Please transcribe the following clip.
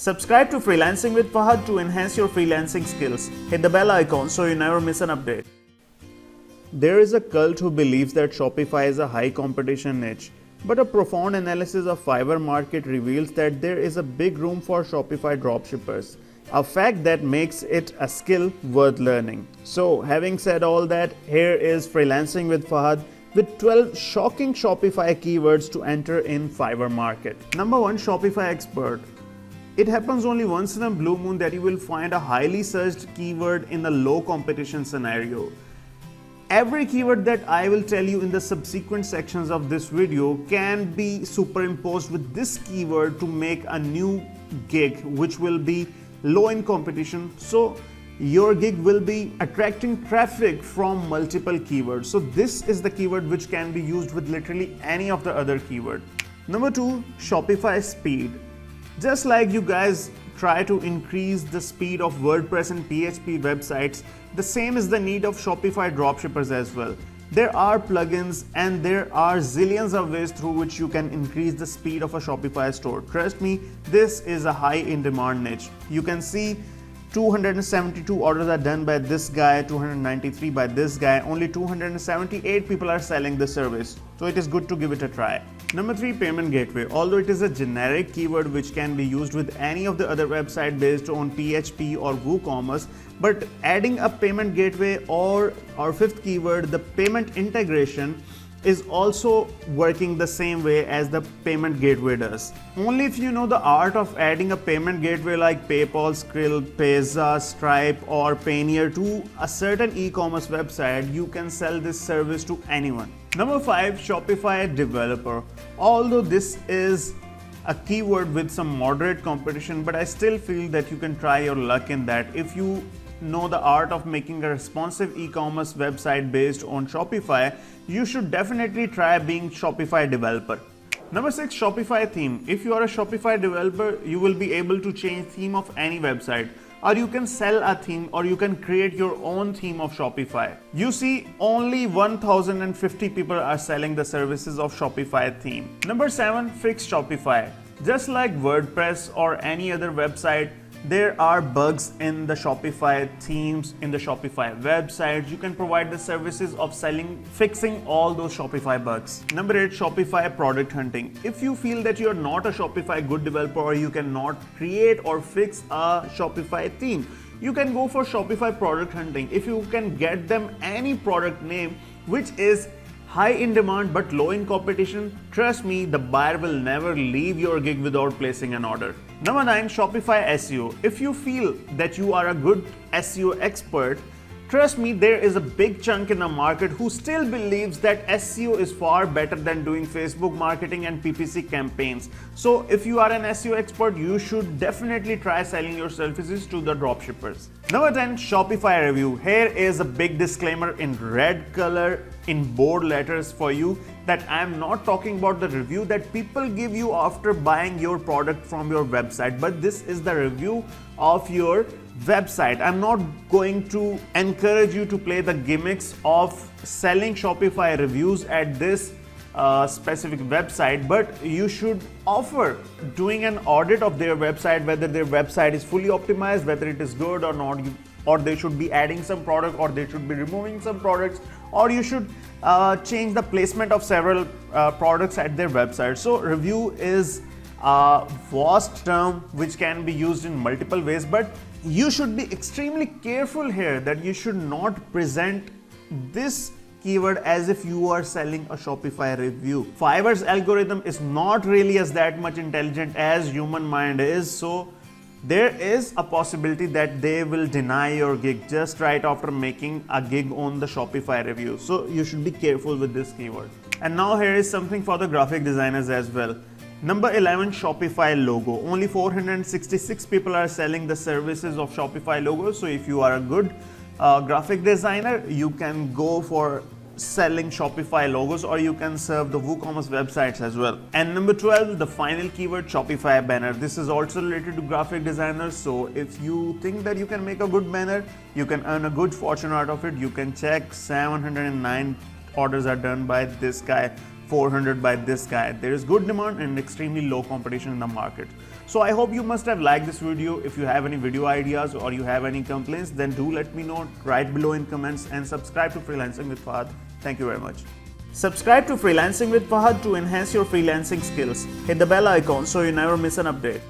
Subscribe to Freelancing with Fahad to enhance your freelancing skills. Hit the bell icon so you never miss an update. There is a cult who believes that Shopify is a high competition niche, but a profound analysis of Fiverr market reveals that there is a big room for Shopify dropshippers, a fact that makes it a skill worth learning. So, having said all that, here is Freelancing with Fahad with 12 shocking Shopify keywords to enter in Fiverr market. Number 1, Shopify Expert. It happens only once in a blue moon that you will find a highly searched keyword in a low competition scenario. Every keyword that I will tell you in the subsequent sections of this video can be superimposed with this keyword to make a new gig which will be low in competition. So your gig will be attracting traffic from multiple keywords. So this is the keyword which can be used with literally any of the other keyword. Number 2, Shopify Speed. Just like you guys try to increase the speed of WordPress and PHP websites, the same is the need of Shopify dropshippers as well. There are plugins and there are zillions of ways through which you can increase the speed of a Shopify store. Trust me, this is a high in demand niche. You can see 272 orders are done by this guy, 293 by this guy, only 278 people are selling the service. So it is good to give it a try. Number 3, payment gateway. Although it is a generic keyword which can be used with any of the other website based on PHP or WooCommerce, but adding a payment gateway or our 5th keyword, the payment integration, is also working the same way as the payment gateway does. Only if you know the art of adding a payment gateway like PayPal, Skrill, Payza, Stripe or Payoneer to a certain e-commerce website, you can sell this service to anyone. Number 5, Shopify Developer. Although this is a keyword with some moderate competition, but I still feel that you can try your luck in that. If you know the art of making a responsive e-commerce website based on Shopify, you should definitely try being Shopify Developer. Number 6, Shopify Theme. If you are a Shopify developer, you will be able to change theme of any website, or you can sell a theme, or you can create your own theme of Shopify. You see, only 1050 people are selling the services of Shopify Theme. Number 7, Fix Shopify. Just like WordPress or any other website, there are bugs in the Shopify themes, in the Shopify website. You can provide the services of fixing all those Shopify bugs. Number 8, Shopify product hunting. If you feel that you're not a Shopify good developer or you cannot create or fix a Shopify theme, you can go for Shopify product hunting. If you can get them any product name which is high in demand but low in competition, trust me, the buyer will never leave your gig without placing an order. Number 9, Shopify SEO. If you feel that you are a good SEO expert, trust me, there is a big chunk in the market who still believes that SEO is far better than doing Facebook marketing and PPC campaigns. So if you are an SEO expert, you should definitely try selling your services to the dropshippers. Number 10, Shopify review. Here is a big disclaimer in red color in bold letters for you that I am not talking about the review that people give you after buying your product from your website, but this is the review of your website. I'm not going to encourage you to play the gimmicks of selling Shopify reviews at this specific website, but you should offer doing an audit of their website, whether their website is fully optimized, whether it is good or not, or they should be adding some product, or they should be removing some products, or you should change the placement of several products at their website. So review is a vast term which can be used in multiple ways, but you should be extremely careful here that you should not present this keyword as if you are selling a Shopify review. Fiverr's algorithm is not really as that much intelligent as human mind is, so there is a possibility that they will deny your gig just right after making a gig on the Shopify review. So you should be careful with this keyword. And now here is something for the graphic designers as well. Number 11, Shopify Logo. Only 466 people are selling the services of Shopify Logo. So if you are a good graphic designer, you can go for selling Shopify logos, or you can serve the WooCommerce websites as well. And number 12, the final keyword, Shopify banner. This is also related to graphic designers. So if you think that you can make a good banner, you can earn a good fortune out of it. You can check 709 orders are done by this guy 400 by this guy. There is good demand and extremely low competition in the market. So I hope you must have liked this video. If you have any video ideas or you have any complaints, then do let me know right below in comments, and subscribe to Freelancing with Fahad. Thank you very much. Subscribe to Freelancing with Fahad to enhance your freelancing skills. Hit the bell icon so you never miss an update.